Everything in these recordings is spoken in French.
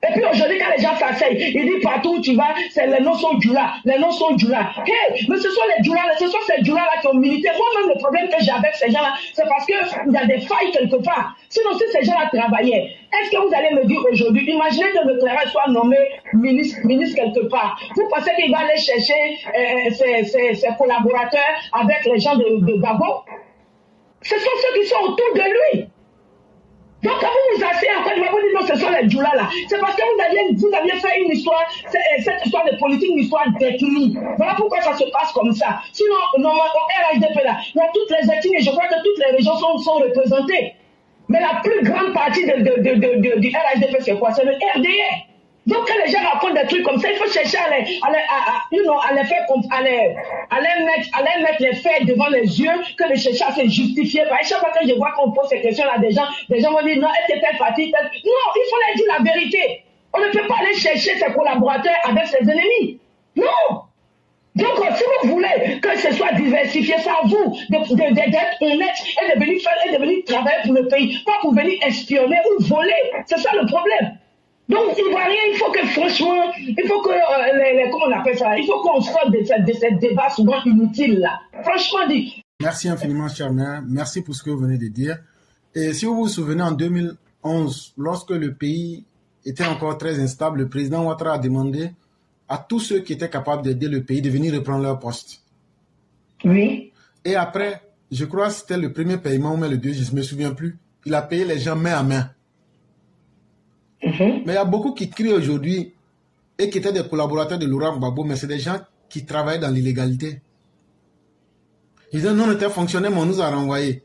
Et puis aujourd'hui, quand les gens s'asseyent, ils disent partout où tu vas, c'est les noms sont Djoula, les noms sont Djoula. Hey, mais ce sont les Djoula, ce sont ces Djoula-là qui ont milité. Moi-même, le problème que j'ai avec ces gens-là, c'est parce qu'il y a des failles quelque part. Sinon, si ces gens-là travaillaient, est-ce que vous allez me dire aujourd'hui, imaginez que le Claire soit nommé ministre quelque part. Vous pensez qu'il va aller chercher ses collaborateurs avec les gens de Babo? Ce sont ceux qui sont autour de lui. Donc quand vous vous asseyez en Côte d'Ivoire, vous dites non, ce sont les Djoula là. C'est parce que vous aviez fait une histoire, cette histoire de politique, une histoire d'ethnie. Voilà pourquoi ça se passe comme ça. Sinon, normalement, au RHDP là, il y a toutes les ethnies et je crois que toutes les régions sont représentées. Mais la plus grande partie du RHDP, c'est quoi? C'est le RDA. Donc quand les gens racontent des trucs comme ça, il faut chercher à les faire à les mettre les faits devant les yeux, que de chercher à se justifier. Par chaque fois que je vois qu'on pose ces questions-là, des gens vont dire non, est-ce que telle partie, telle... Non, il faut leur dire la vérité. On ne peut pas aller chercher ses collaborateurs avec ses ennemis. Non. Donc, si vous voulez que ce soit diversifié, c'est à vous d'être honnête et de venir travailler pour le pays, pas pour venir espionner ou voler. C'est ça le problème. Donc, Ivoirien, il faut que, franchement, il faut que, comment on appelle ça, il faut qu'on sorte de ce débat souvent inutile là. Franchement dit. Merci infiniment, cher maire. Merci pour ce que vous venez de dire. Et si vous vous souvenez, en 2011, lorsque le pays était encore très instable, le président Ouattara a demandé à tous ceux qui étaient capables d'aider le pays de venir reprendre leur poste. Oui. Et après, je crois que c'était le premier paiement, mais le deuxième, je ne me souviens plus. Il a payé les gens main à main. Mais il y a beaucoup qui crient aujourd'hui et qui étaient des collaborateurs de Laurent Gbagbo, mais c'est des gens qui travaillent dans l'illégalité. Ils disent, nous, on était fonctionnaires, mais on nous a renvoyés.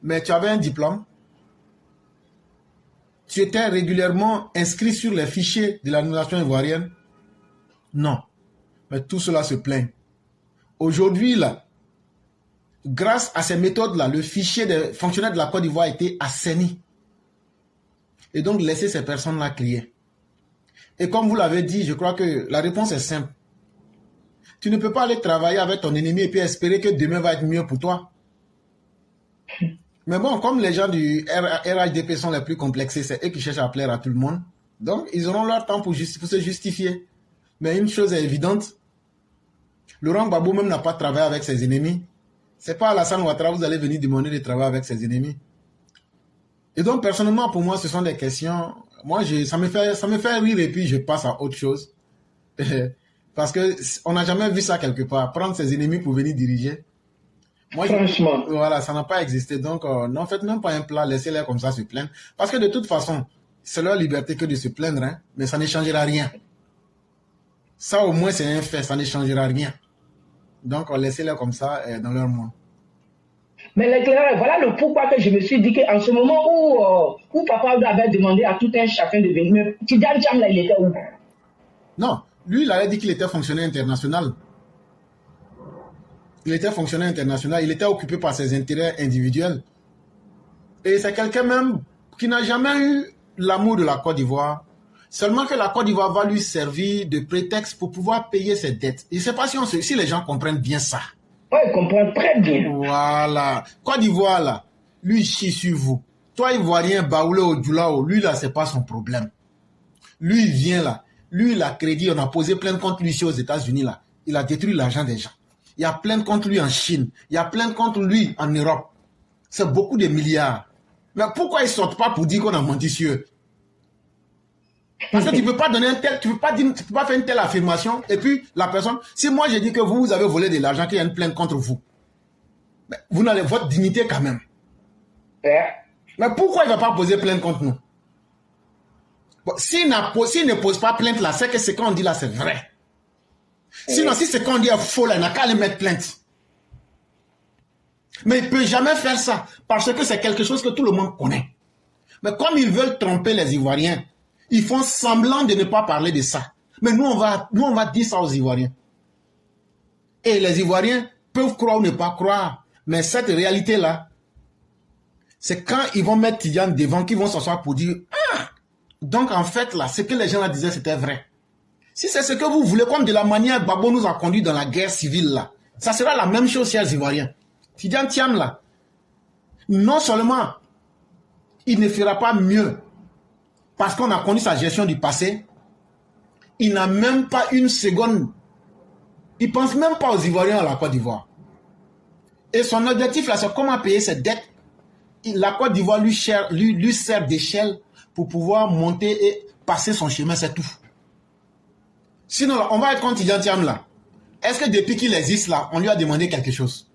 Mais tu avais un diplôme. Tu étais régulièrement inscrit sur les fichiers de l'administration ivoirienne. Non. Mais tout cela se plaint. Aujourd'hui, là, grâce à ces méthodes-là, le fichier des fonctionnaires de la Côte d'Ivoire a été assaini. Et donc, laissez ces personnes-là crier. Et comme vous l'avez dit, je crois que la réponse est simple. Tu ne peux pas aller travailler avec ton ennemi et puis espérer que demain va être mieux pour toi. Mais bon, comme les gens du RHDP sont les plus complexés, c'est eux qui cherchent à plaire à tout le monde. Donc, ils auront leur temps pour se justifier. Mais une chose est évidente, Laurent Gbagbo même n'a pas travaillé avec ses ennemis. C'est pas Alassane Ouattara, vous allez venir demander de travailler avec ses ennemis. Et donc, personnellement, pour moi, ce sont des questions... Moi, ça me fait rire et puis je passe à autre chose. Parce qu'on n'a jamais vu ça quelque part. Prendre ses ennemis pour venir diriger. Moi, franchement. Voilà, ça n'a pas existé. Donc, n'en faites même pas un plat, laissez-les comme ça se plaindre. Parce que de toute façon, c'est leur liberté que de se plaindre, hein, mais ça ne changera rien. Ça, au moins, c'est un fait, ça ne changera rien. Donc, laissez-les comme ça dans leur monde. Mais l'éclaireur, voilà le pourquoi que je me suis dit qu'en ce moment où Papa avait demandé à tout un chacun de venir, Tidiane Tcham, là, il était où? Non, lui, il avait dit qu'il était fonctionnaire international. Il était fonctionnaire international, il était occupé par ses intérêts individuels. Et c'est quelqu'un même qui n'a jamais eu l'amour de la Côte d'Ivoire. Seulement que la Côte d'Ivoire va lui servir de prétexte pour pouvoir payer ses dettes. Je ne sais pas si les gens comprennent bien ça. Oui, ils comprennent très bien. Voilà. Côte d'Ivoire, là, lui, il chie sur vous. Toi, Ivoirien, Baoulé ou Djoulao, lui, là, c'est pas son problème. Lui, il vient là. Lui, il a crédit, on a posé plainte contre lui ici aux États-Unis, là. Il a détruit l'argent des gens. Il y a plainte contre lui en Chine. Il y a plainte contre lui en Europe. C'est beaucoup de milliards. Mais pourquoi ils ne sortent pas pour dire qu'on a menti sur eux? Parce que tu ne peux pas donner un tel, tu peux pas faire une telle affirmation, et puis la personne, si moi je dis que vous avez volé de l'argent, qu'il y a une plainte contre vous, vous n'avez votre dignité quand même. Mais pourquoi il ne va pas poser plainte contre nous? Bon, s'il ne pose pas plainte là, c'est que ce qu'on dit là, c'est vrai. Sinon, si ce qu'on dit est faux là, il n'a qu'à aller mettre plainte. Mais il ne peut jamais faire ça, parce que c'est quelque chose que tout le monde connaît. Mais comme ils veulent tromper les Ivoiriens, ils font semblant de ne pas parler de ça. Mais nous, on va dire ça aux Ivoiriens. Et les Ivoiriens peuvent croire ou ne pas croire. Mais cette réalité-là, c'est quand ils vont mettre Tidiane devant qu'ils vont s'asseoir pour dire « Ah !» Donc, en fait, là, ce que les gens là disaient, c'était vrai. Si c'est ce que vous voulez, comme de la manière Gbagbo nous a conduit dans la guerre civile, là, ça sera la même chose, chers Ivoiriens. Tidiane Tcham, là, non seulement il ne fera pas mieux parce qu'on a connu sa gestion du passé, il n'a même pas une seconde. Il ne pense même pas aux Ivoiriens à la Côte d'Ivoire. Et son objectif, là, c'est comment payer ses dettes. La Côte d'Ivoire lui sert d'échelle pour pouvoir monter et passer son chemin, c'est tout. Sinon, là, on va être contre Tidjane Thiam, là. Est-ce que depuis qu'il existe, là, on lui a demandé quelque chose?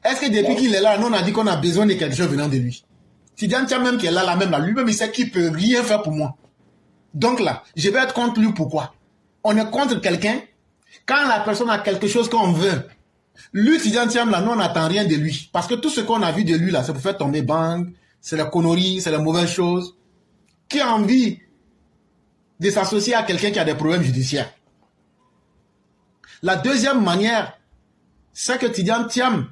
Est-ce que depuis qu'il est là, nous, on a dit qu'on a besoin de quelque chose venant de lui? Tidjane Thiam, même qui est là, même là, lui-même, il sait qu'il ne peut rien faire pour moi. Donc là, je vais être contre lui. Pourquoi? On est contre quelqu'un quand la personne a quelque chose qu'on veut. Lui, Tidjane Thiam, là, nous, on n'attend rien de lui. Parce que tout ce qu'on a vu de lui, là, c'est pour faire tomber banque, c'est la connerie, c'est la mauvaise chose. Qui a envie de s'associer à quelqu'un qui a des problèmes judiciaires? La deuxième manière, c'est que Tidjane Thiam,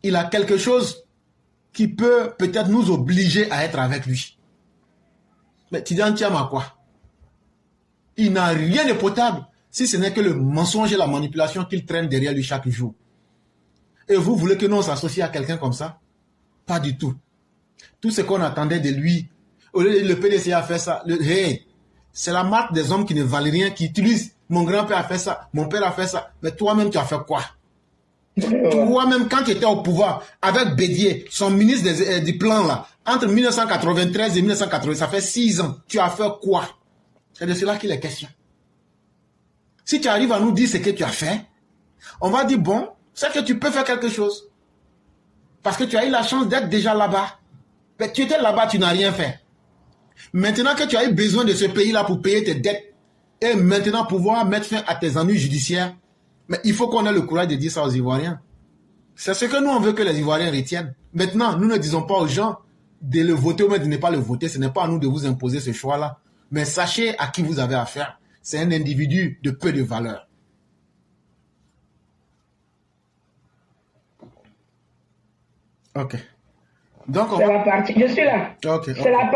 il a quelque chose qui peut peut-être nous obliger à être avec lui. Mais Tidjane Thiam a quoi? Il n'a rien de potable, si ce n'est que le mensonge et la manipulation qu'il traîne derrière lui chaque jour. Et vous voulez que nous on s'associe à quelqu'un comme ça? Pas du tout. Tout ce qu'on attendait de lui, au lieu de le PDC a fait ça, c'est la marque des hommes qui ne valent rien, qui utilisent. Mon grand-père a fait ça, mon père a fait ça, mais toi-même tu as fait quoi? Toi-même, quand tu étais au pouvoir, avec Bédier, son ministre du plan là, entre 1993 et 1980, ça fait 6 ans, tu as fait quoi? C'est de cela qu'il est question. Si tu arrives à nous dire ce que tu as fait, on va dire, bon, c'est que tu peux faire quelque chose. Parce que tu as eu la chance d'être déjà là-bas. Mais tu étais là-bas, tu n'as rien fait. Maintenant que tu as eu besoin de ce pays-là pour payer tes dettes, et maintenant pouvoir mettre fin à tes ennuis judiciaires, mais il faut qu'on ait le courage de dire ça aux Ivoiriens. C'est ce que nous, on veut que les Ivoiriens retiennent. Maintenant, nous ne disons pas aux gens de le voter ou même de ne pas le voter. Ce n'est pas à nous de vous imposer ce choix-là. Mais sachez à qui vous avez affaire. C'est un individu de peu de valeur. Ok. Donc, c'est la partie, je suis là. Okay. C'est la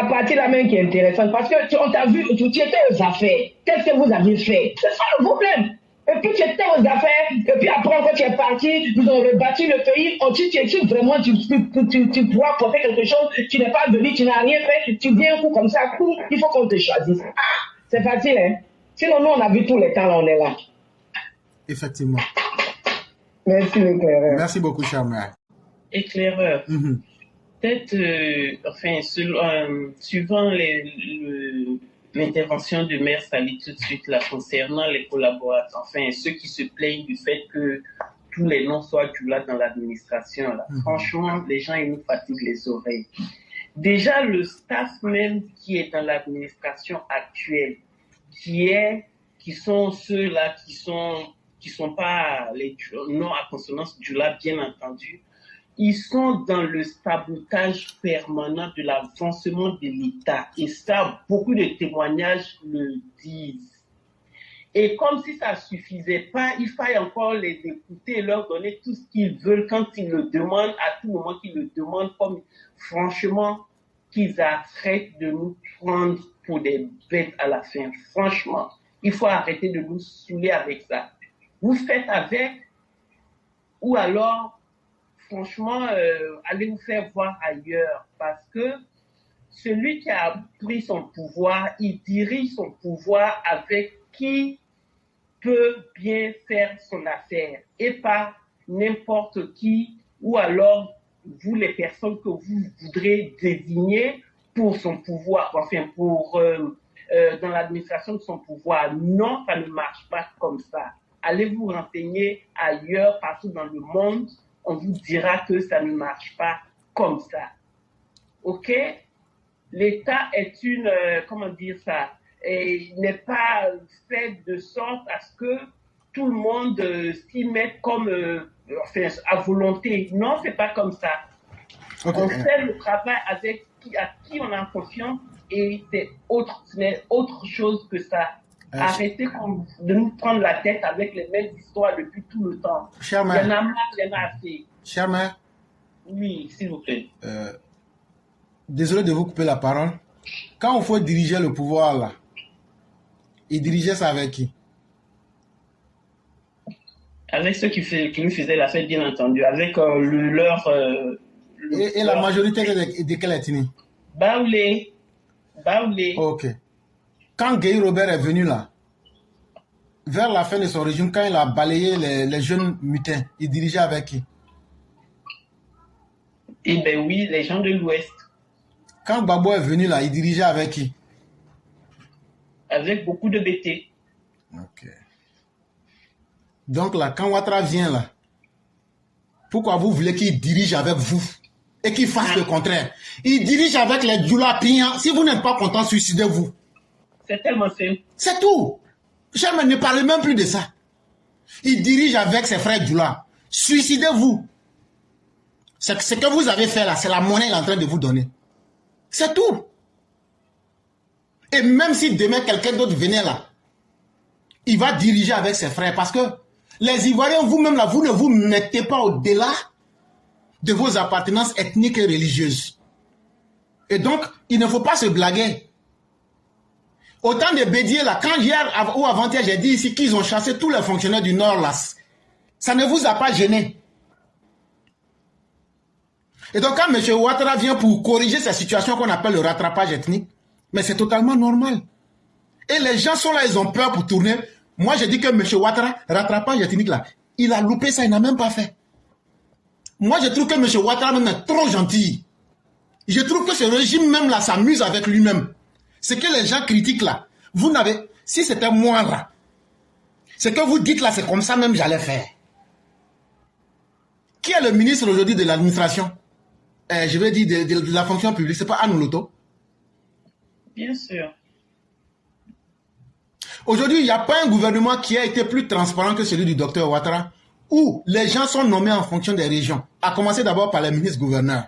partie là même qui est intéressante parce que on t'a vu, tu étais aux affaires. Qu'est-ce que vous avez fait? C'est ça le problème. Et puis tu étais aux affaires, et puis après quand tu es parti, ils ont rebâti le pays. Tu vraiment tu pourras porter quelque chose, tu n'es pas venu, tu n'as rien fait, tu viens un coup comme ça, coup, il faut qu'on te choisisse. Ah, c'est facile, hein? Sinon nous on a vu tous les temps là, on est là. Effectivement. Merci l'éclaireur. Merci beaucoup, cher maire. Éclaireur. Peut-être, suivant l'intervention du maire Sali tout de suite là, concernant les collaborateurs, enfin ceux qui se plaignent du fait que tous les noms soient là dans l'administration là. Franchement, les gens ils nous fatiguent les oreilles. Déjà le staff même qui est dans l'administration actuelle, qui sont ceux là qui sont pas les noms à consonance du là, bien entendu. Ils sont dans le sabotage permanent de l'avancement de l'État. Et ça, beaucoup de témoignages le disent. Et comme si ça ne suffisait pas, il faille encore les écouter et leur donner tout ce qu'ils veulent quand ils le demandent, à tout moment qu'ils le demandent, comme franchement, qu'ils arrêtent de nous prendre pour des bêtes à la fin. Franchement, il faut arrêter de nous saouler avec ça. Vous faites avec, ou alors, franchement, allez vous faire voir ailleurs parce que celui qui a pris son pouvoir, il dirige son pouvoir avec qui peut bien faire son affaire et pas n'importe qui ou alors vous les personnes que vous voudrez désigner pour son pouvoir, enfin dans l'administration de son pouvoir. Non, ça ne marche pas comme ça. Allez vous renseigner ailleurs, partout dans le monde. On vous dira que ça ne marche pas comme ça. OK? L'État est comment dire ça, et n'est pas fait de sorte à ce que tout le monde s'y mette comme, à volonté. Non, c'est pas comme ça. Okay. On fait le travail à qui on a confiance et c'est autre chose que ça. Arrêtez de nous prendre la tête avec les mêmes histoires depuis tout le temps. Cher maire. Il y en a marre, il y en a assez. Cher maire. Oui, s'il vous plaît. Désolé de vous couper la parole. Quand il faut diriger le pouvoir là, il dirigeait ça avec qui? Avec ceux qui lui faisaient la fête, bien entendu. Avec leur... Et la majorité de quelle ethnie? Baoulé. Ok. Quand Guy Robert est venu là, vers la fin de son régime, quand il a balayé les jeunes mutins, il dirigeait avec qui? Eh bien oui, les gens de l'Ouest. Quand Gbagbo est venu là, il dirigeait avec qui? Avec beaucoup de BT. Ok. Donc là, quand Ouattara vient là, pourquoi vous voulez qu'il dirige avec vous et qu'il fasse le contraire? Il dirige avec les Djoula Pignan. Si vous n'êtes pas content, suicidez-vous. C'est tellement simple. C'est tout. Jamais ne parlez même plus de ça. Il dirige avec ses frères Djoula. Suicidez-vous. Ce que vous avez fait là, c'est la monnaie qu'il est en train de vous donner. C'est tout. Et même si demain quelqu'un d'autre venait là, il va diriger avec ses frères parce que les Ivoiriens, vous-même là, vous ne vous mettez pas au-delà de vos appartenances ethniques et religieuses. Et donc, il ne faut pas se blaguer. Autant de Bédier là, quand hier ou avant-hier, j'ai dit ici qu'ils ont chassé tous les fonctionnaires du Nord là, ça ne vous a pas gêné. Et donc, quand M. Ouattara vient pour corriger cette situation qu'on appelle le rattrapage ethnique, mais c'est totalement normal. Et les gens sont là, ils ont peur pour tourner. Moi, je dis que M. Ouattara, rattrapage ethnique là, il a loupé ça, il n'a même pas fait. Moi, je trouve que M. Ouattara même est trop gentil. Je trouve que ce régime même là s'amuse avec lui-même. Ce que les gens critiquent là, vous n'avez... Si c'était moi là, ce que vous dites là, c'est comme ça même j'allais faire. Qui est le ministre aujourd'hui de l'administration? Je vais dire de la fonction publique, c'est pas Anne Loto? Bien sûr. Aujourd'hui, il n'y a pas un gouvernement qui a été plus transparent que celui du docteur Ouattara, où les gens sont nommés en fonction des régions. À commencer d'abord par les ministres-gouverneurs.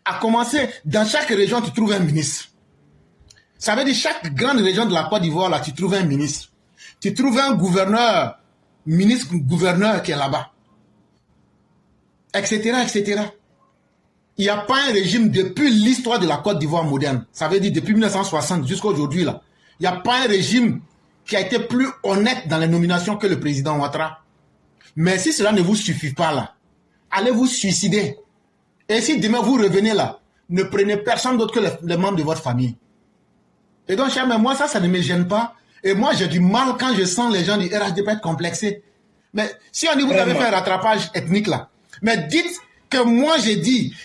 À commencer, dans chaque région, tu trouves un ministre. Ça veut dire chaque grande région de la Côte d'Ivoire, là, tu trouves un ministre. Tu trouves un gouverneur, ministre-gouverneur qui est là-bas. Etc., etc. Il n'y a pas un régime depuis l'histoire de la Côte d'Ivoire moderne. Ça veut dire depuis 1960 jusqu'à aujourd'hui, là. Il n'y a pas un régime qui a été plus honnête dans les nominations que le président Ouattara. Mais si cela ne vous suffit pas, là, allez vous suicider. Et si demain vous revenez là, ne prenez personne d'autre que les membres de votre famille. Et donc, cher, mais moi, ça ne me gêne pas. Et moi, j'ai du mal quand je sens les gens du RHDP être complexés. Mais si on dit vous avez fait un rattrapage ethnique là, mais dites que moi j'ai dit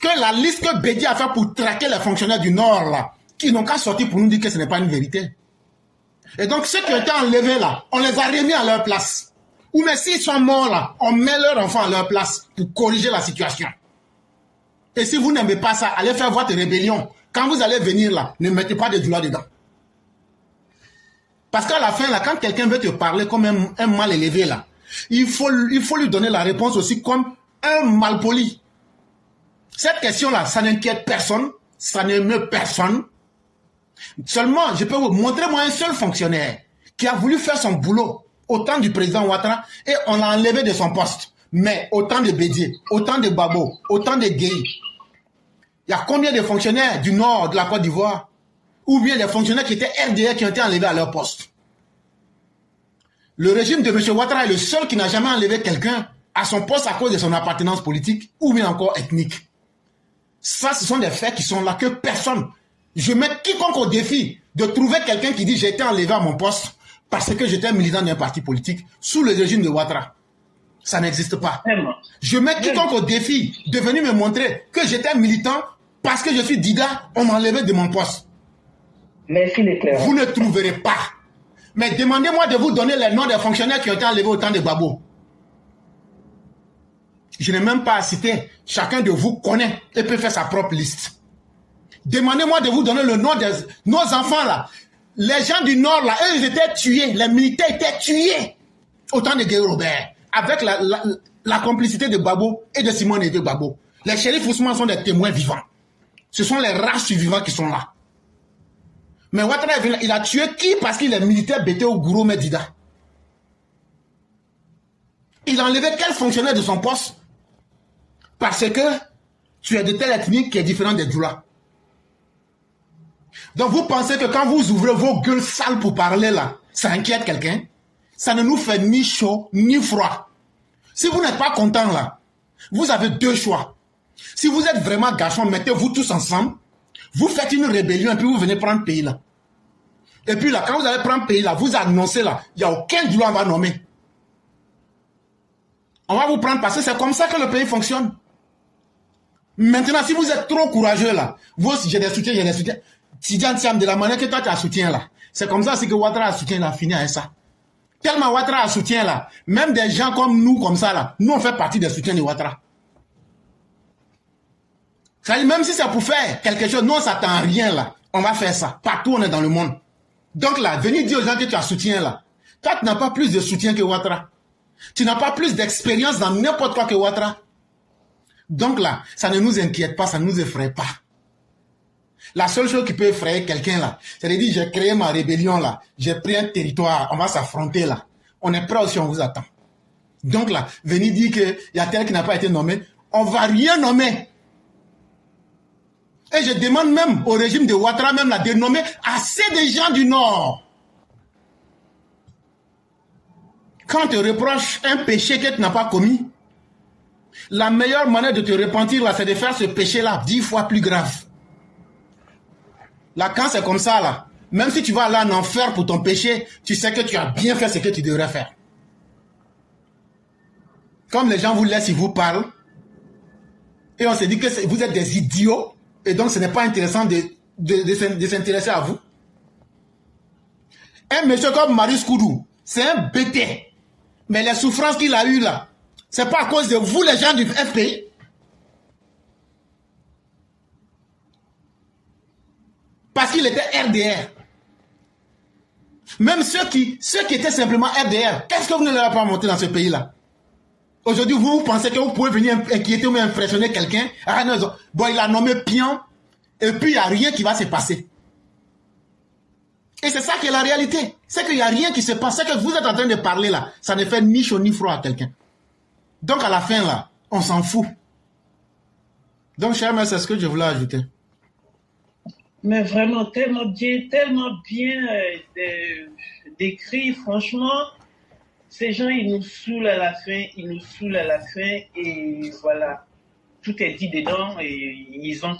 que la liste que Bédi a fait pour traquer les fonctionnaires du Nord là, qui n'ont qu'à sortir pour nous dire que ce n'est pas une vérité. Et donc, ceux qui ont été enlevés là, on les a remis à leur place. Ou mais s'ils sont morts là, on met leurs enfants à leur place pour corriger la situation. Et si vous n'aimez pas ça, allez faire votre rébellion. Quand vous allez venir là, ne mettez pas de douleur dedans. Parce qu'à la fin, là, quand quelqu'un veut te parler comme un mal élevé, là, il faut lui donner la réponse aussi comme un mal poli. Cette question-là, ça n'inquiète personne, ça n'émeut personne. Seulement, je peux vous montrer moi un seul fonctionnaire qui a voulu faire son boulot au temps du président Ouattara et on l'a enlevé de son poste. Mais autant de Bédier, autant de Babo, autant de Gueye. Il y a combien de fonctionnaires du nord de la Côte d'Ivoire ou bien des fonctionnaires qui étaient RDR qui ont été enlevés à leur poste? Le régime de M. Ouattara est le seul qui n'a jamais enlevé quelqu'un à son poste à cause de son appartenance politique ou bien encore ethnique. Ça, ce sont des faits qui sont là que personne... Je mets quiconque au défi de trouver quelqu'un qui dit j'ai été enlevé à mon poste parce que j'étais militant d'un parti politique sous le régime de Ouattara. Ça n'existe pas. Je mets quiconque au défi de venir me montrer que j'étais militant parce que je suis Dida, on m'a enlevé de mon poste. Merci les clairs. Vous ne trouverez pas. Mais demandez-moi de vous donner les noms des fonctionnaires qui ont été enlevés au temps de Gbagbo. Je n'ai même pas à citer. Chacun de vous connaît et peut faire sa propre liste. Demandez-moi de vous donner le nom de nos enfants là. Les gens du Nord là, eux ils étaient tués. Les militaires étaient tués au temps de Guy Robert. Avec la complicité de Gbagbo et de Simone Eve Gbagbo. Les shérifs Ousmane sont des témoins vivants. Ce sont les races survivantes qui sont là. Mais Ouattara, il a tué qui? Parce qu'il est militaire bêté au Gourou Medida. Il a enlevé quel fonctionnaire de son poste? Parce que tu es de telle ethnie qui est différente des Djoula. Donc vous pensez que quand vous ouvrez vos gueules sales pour parler là, ça inquiète quelqu'un? Ça ne nous fait ni chaud ni froid. Si vous n'êtes pas content là, vous avez deux choix. Si vous êtes vraiment gâchons, mettez-vous tous ensemble Vous faites une rébellion et puis vous venez prendre le pays là. Et puis là, quand vous allez prendre le pays là, vous annoncez là, il n'y a aucun Djoula on va nommer. On va vous prendre parce que c'est comme ça que le pays fonctionne. Maintenant, si vous êtes trop courageux là, vous, j'ai des soutiens. Tidjane Thiam, de la manière que toi tu as soutien là, c'est comme ça aussi que Ouattara a soutien là, fini avec ça. Tellement Ouattara a soutien là, même des gens comme nous, comme ça là, nous on fait partie des soutiens de Ouattara. Ça dit, même si c'est pour faire quelque chose, nous on s'attend à rien là, on va faire ça. Partout on est dans le monde. Donc là, venir dire aux gens que tu as soutien là, toi tu n'as pas plus de soutien que Ouattara. Tu n'as pas plus d'expérience dans n'importe quoi que Ouattara. Donc là, ça ne nous inquiète pas, ça ne nous effraie pas. La seule chose qui peut effrayer quelqu'un là, c'est de dire j'ai créé ma rébellion là, j'ai pris un territoire, on va s'affronter là. On est prêt aussi, on vous attend. Donc là, venir dire qu'il y a tel qui n'a pas été nommé, on ne va rien nommer. Et je demande même au régime de Ouattara même là, de nommer assez de gens du Nord. Quand on te reproche un péché que tu n'as pas commis, la meilleure manière de te repentir là, c'est de faire ce péché là 10 fois plus grave. Là, quand c'est comme ça, là, même si tu vas aller en enfer pour ton péché, tu sais que tu as bien fait ce que tu devrais faire. Comme les gens vous laissent, ils vous parlent, et on se dit que vous êtes des idiots, et donc ce n'est pas intéressant de s'intéresser à vous. Un monsieur comme Marius Koudou, c'est un bêté. Mais les souffrances qu'il a eues là, c'est pas à cause de vous, les gens du FPI. Parce qu'il était RDR. Même ceux qui étaient simplement RDR, qu'est-ce que vous ne leur avez pas monté dans ce pays-là? Aujourd'hui, vous pensez que vous pouvez venir inquiéter ou impressionner quelqu'un? Ah non, bon, il a nommé Pion, et puis il n'y a rien qui va se passer. Et c'est ça qui est la réalité. C'est qu'il n'y a rien qui se passe. C'est que vous êtes en train de parler là, ça ne fait ni chaud ni froid à quelqu'un. Donc à la fin là, on s'en fout. Donc, cher maître, c'est ce que je voulais ajouter. Mais vraiment, tellement bien décrit. Franchement, ces gens, ils nous saoulent à la fin, et voilà. Tout est dit dedans, et ils ont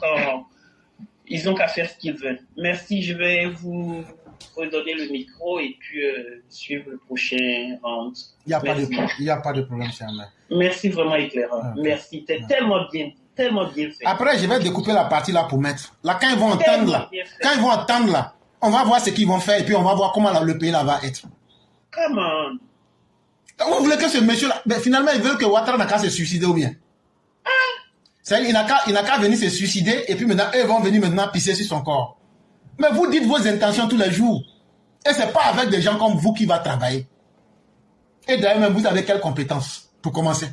qu'à faire ce qu'ils veulent. Merci, je vais vous redonner le micro, et puis suivre le prochain round. Il n'y a pas de problème, cher maître. Merci, vraiment éclairant. Okay. Merci, c'est tellement bien fait. Après, je vais découper la partie là pour mettre. Là, quand ils vont entendre là, on va voir ce qu'ils vont faire et puis on va voir comment là, le pays là va être. Come on. Vous voulez que ce monsieur là, ben, finalement, ils veulent que Ouattara n'a qu'à se suicider ou bien? Il n'a qu'à venir se suicider et puis maintenant, eux vont venir maintenant pisser sur son corps. Mais vous dites vos intentions tous les jours. Et c'est pas avec des gens comme vous qui va travailler. Et d'ailleurs, même vous avez quelles compétences pour commencer?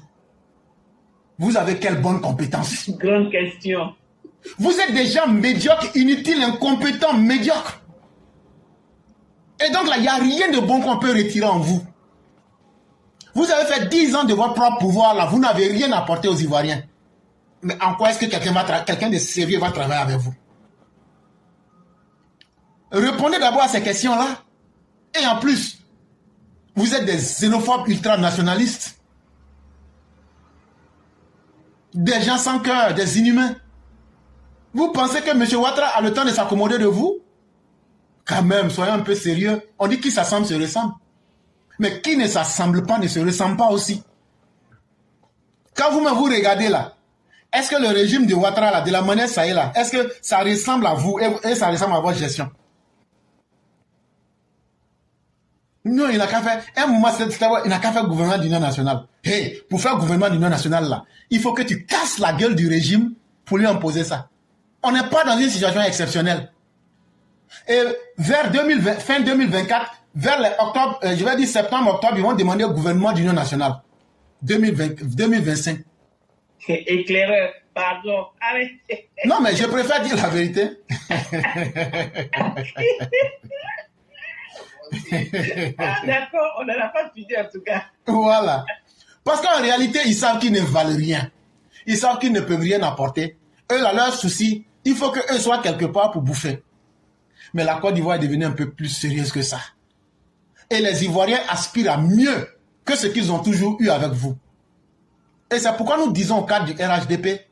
Vous avez quelle bonne compétence? Grande question. Vous êtes des gens médiocres, inutiles, incompétents, médiocres. Et donc là, il n'y a rien de bon qu'on peut retirer en vous. Vous avez fait 10 ans de votre propre pouvoir là, vous n'avez rien apporté aux Ivoiriens. Mais en quoi est-ce que quelqu'un de sérieux va travailler avec vous? Répondez d'abord à ces questions-là. Et en plus, vous êtes des xénophobes ultranationalistes. Des gens sans cœur, des inhumains. Vous pensez que M. Ouattara a le temps de s'accommoder de vous? Quand même, soyons un peu sérieux. On dit qui s'assemble se ressemble. Mais qui ne s'assemble pas ne se ressemble pas aussi. Quand vous regardez là, est-ce que le régime de Ouattara, là, de la manière ça est là, est-ce que ça ressemble à vous et ça ressemble à votre gestion? Non, il n'a qu'à faire, un moment, il n'a qu'à faire gouvernement d'union nationale. Hey, pour faire gouvernement d'union nationale là, il faut que tu casses la gueule du régime pour lui imposer ça. On n'est pas dans une situation exceptionnelle. Et vers fin 2024, vers octobre, je vais dire septembre-octobre, ils vont demander au gouvernement d'union nationale. 2025. Éclaireur, pardon, arrêtez. Non, mais je préfère dire la vérité. D'accord, on n'en a pas fini en tout cas. Voilà. Parce qu'en réalité, ils savent qu'ils ne valent rien. Ils savent qu'ils ne peuvent rien apporter. Eux, là, leur souci, il faut qu'eux soient quelque part pour bouffer. Mais la Côte d'Ivoire est devenue un peu plus sérieuse que ça. Et les Ivoiriens aspirent à mieux que ce qu'ils ont toujours eu avec vous. Et c'est pourquoi nous disons au cadre du RHDP,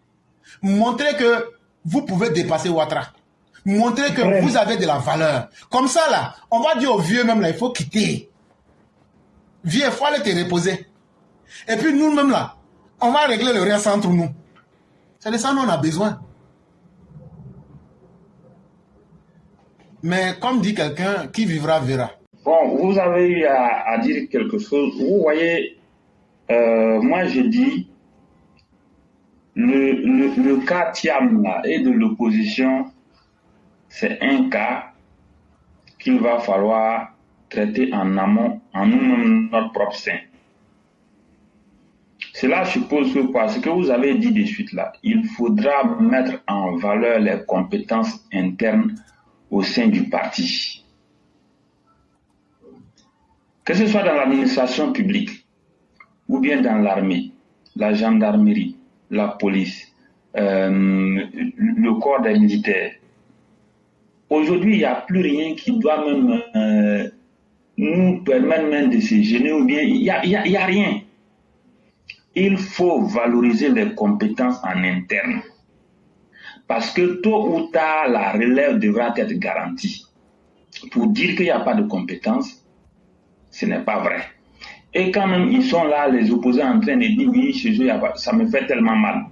montrez que vous pouvez dépasser Ouattara. Montrer que vous avez de la valeur. Comme ça, là, on va dire aux vieux même, là, il faut quitter. Vieux, il faut aller te reposer. Et puis nous-mêmes, là, on va régler le reste entre nous. C'est de ça qu'on a besoin. Mais comme dit quelqu'un, qui vivra verra. Bon, vous avez eu à dire quelque chose. Vous voyez, moi je dis, le cas Thiam là, et de l'opposition, c'est un cas qu'il va falloir traiter en amont, en nous-mêmes, notre propre sein. Cela suppose que quoi? Ce que vous avez dit de suite là, il faudra mettre en valeur les compétences internes au sein du parti. Que ce soit dans l'administration publique, ou bien dans l'armée, la gendarmerie, la police, le corps des militaires. Aujourd'hui, il n'y a plus rien qui doit même nous permettre même de se gêner, ou bien il n'y a rien. Il faut valoriser les compétences en interne. Parce que tôt ou tard, la relève devra être garantie. Pour dire qu'il n'y a pas de compétences, ce n'est pas vrai. Et quand même, ils sont là, les opposants, en train de dire, oui, chez eux, ça me fait tellement mal.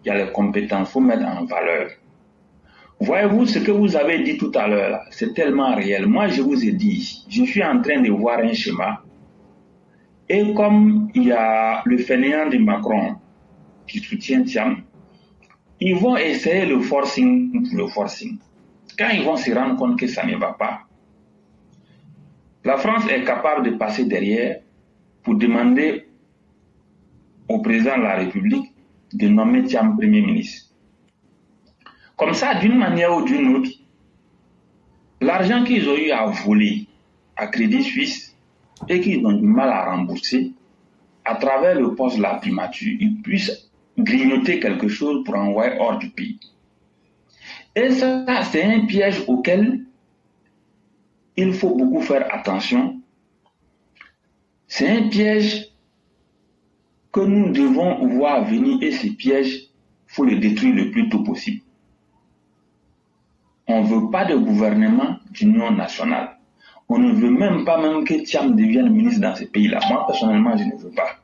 Il y a les compétences, il faut mettre en valeur. Voyez-vous, ce que vous avez dit tout à l'heure, c'est tellement réel. Moi, je vous ai dit, je suis en train de voir un schéma. Et comme il y a le fainéant de Macron qui soutient Thiam, ils vont essayer le forcing pour le forcing. Quand ils vont se rendre compte que ça ne va pas, la France est capable de passer derrière pour demander au président de la République de nommer Thiam Premier ministre. Comme ça, d'une manière ou d'une autre, l'argent qu'ils ont eu à voler à Crédit Suisse et qu'ils ont du mal à rembourser, à travers le poste de la primature, ils puissent grignoter quelque chose pour envoyer hors du pays. Et ça, c'est un piège auquel il faut beaucoup faire attention. C'est un piège que nous devons voir venir, et ce piège, il faut le détruire le plus tôt possible. On ne veut pas de gouvernement d'union nationale. On ne veut même pas que Thiam devienne ministre dans ce pays-là. Moi, personnellement, je ne veux pas.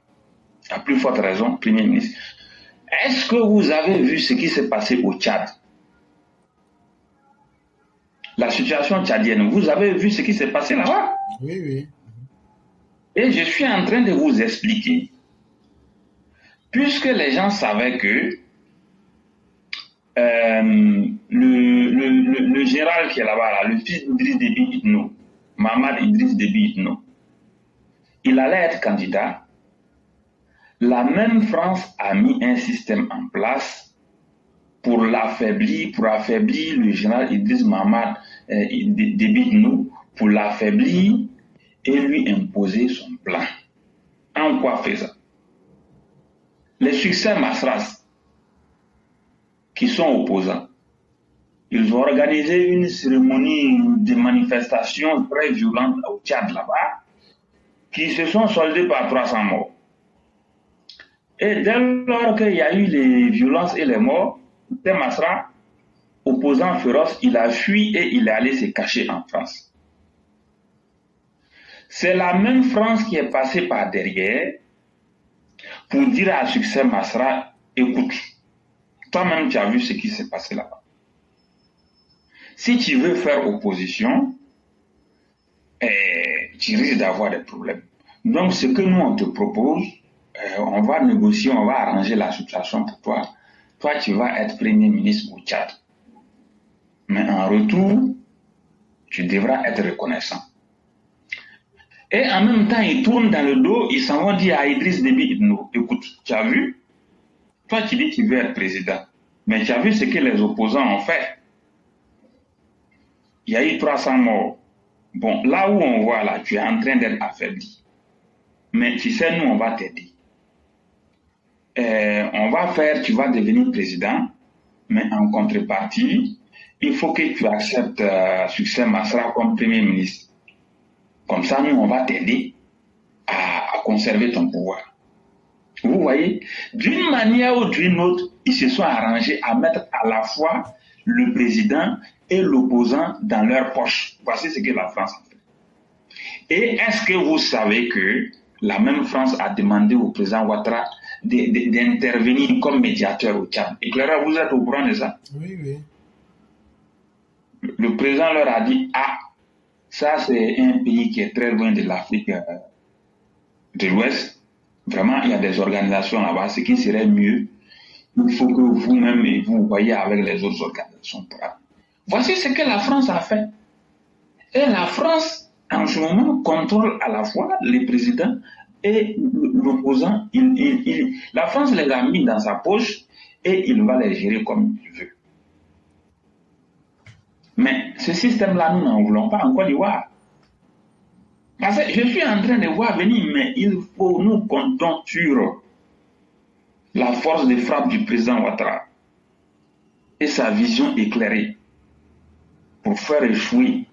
À plus forte raison, Premier ministre. Est-ce que vous avez vu ce qui s'est passé au Tchad? La situation tchadienne, vous avez vu ce qui s'est passé là-bas? Oui, oui. Et je suis en train de vous expliquer. Puisque les gens savaient que le général qui est là-bas, le fils d'Idriss Déby Itno, Mamad Idriss Déby Itno, il allait être candidat. La même France a mis un système en place pour l'affaiblir, pour affaiblir le général Idriss Mamad Déby Itno, pour l'affaiblir et lui imposer son plan. En quoi fait ça? Les succès Masras, qui sont opposants, ils ont organisé une cérémonie de manifestation très violente au Tchad là-bas, qui se sont soldées par 300 morts. Et dès lors qu'il y a eu les violences et les morts, Masra, opposant féroce, il a fui et il est allé se cacher en France. C'est la même France qui est passée par derrière pour dire à Succès Masra, écoute, toi-même tu as vu ce qui s'est passé là-bas. Si tu veux faire opposition, tu risques d'avoir des problèmes. Donc ce que nous on te propose, on va négocier, on va arranger la situation pour toi. Toi tu vas être Premier ministre au Tchad. Mais en retour, tu devras être reconnaissant. Et en même temps, ils tournent dans le dos, ils s'en vont dire à Idriss Déby Itno, écoute, tu as vu, toi tu dis que tu veux être président, mais tu as vu ce que les opposants ont fait. Il y a eu 300 morts. Bon, là où on voit là, tu es en train d'être affaibli. Mais tu sais, nous, on va t'aider. On va faire, tu vas devenir président, mais en contrepartie, il faut que tu acceptes Succès Masra comme Premier ministre. Comme ça, nous, on va t'aider à conserver ton pouvoir. Vous voyez, d'une manière ou d'une autre, ils se sont arrangés à mettre à la fois le président et l'opposant dans leur poche. Voici ce que la France a fait. Et est-ce que vous savez que la même France a demandé au président Ouattara d'intervenir comme médiateur au Tchad? Et Clara, vous êtes au courant de ça? Oui, oui. Le président leur a dit, ah, ça c'est un pays qui est très loin de l'Afrique de l'Ouest. Vraiment, il y a des organisations là-bas. Ce qui serait mieux, il faut que vous-même et vous voyez avec les autres organisations. Voici ce que la France a fait. Et la France, en ce moment, contrôle à la fois les présidents et l'opposant. La France les a mis dans sa poche et il va les gérer comme il veut. Mais ce système-là, nous n'en voulons pas en Côte d'Ivoire. Parce que je suis en train de voir venir, mais il faut nous compter sur la force de frappe du président Ouattara et sa vision éclairée pour faire échouer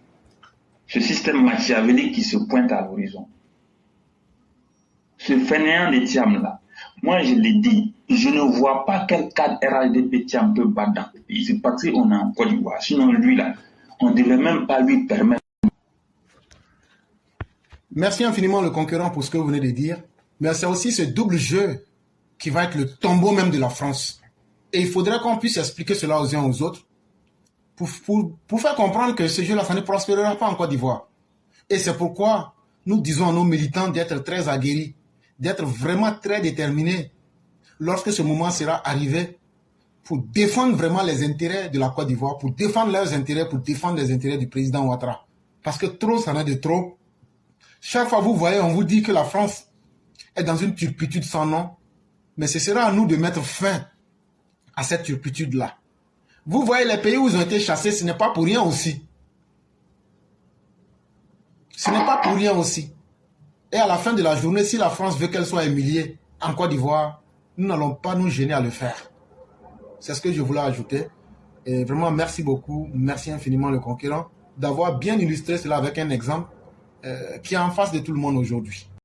ce système machiavélique qui se pointe à l'horizon. Ce fainéant de Thiam-là, moi je l'ai dit, je ne vois pas quel cadre RHDP Thiam peut battre dans le pays. C'est parce qu'on est en Côte d'Ivoire. Sinon, lui là, on ne devait même pas lui permettre. Merci infiniment le concurrent pour ce que vous venez de dire. Mais c'est aussi ce double jeu qui va être le tombeau même de la France. Et il faudrait qu'on puisse expliquer cela aux uns aux autres pour faire comprendre que ce jeu-là, ça ne prospérera pas en Côte d'Ivoire. Et c'est pourquoi nous disons à nos militants d'être très aguerris, d'être vraiment très déterminés lorsque ce moment sera arrivé pour défendre vraiment les intérêts de la Côte d'Ivoire, pour défendre leurs intérêts, pour défendre les intérêts du président Ouattara. Parce que trop, ça en a de trop. Chaque fois, vous voyez, on vous dit que la France est dans une turpitude sans nom, mais ce sera à nous de mettre fin à cette turpitude-là. Vous voyez, les pays où ils ont été chassés, ce n'est pas pour rien aussi. Ce n'est pas pour rien aussi. Et à la fin de la journée, si la France veut qu'elle soit humiliée en Côte d'Ivoire, nous n'allons pas nous gêner à le faire. C'est ce que je voulais ajouter. Et vraiment, merci beaucoup. Merci infiniment le concurrent d'avoir bien illustré cela avec un exemple qui est en face de tout le monde aujourd'hui.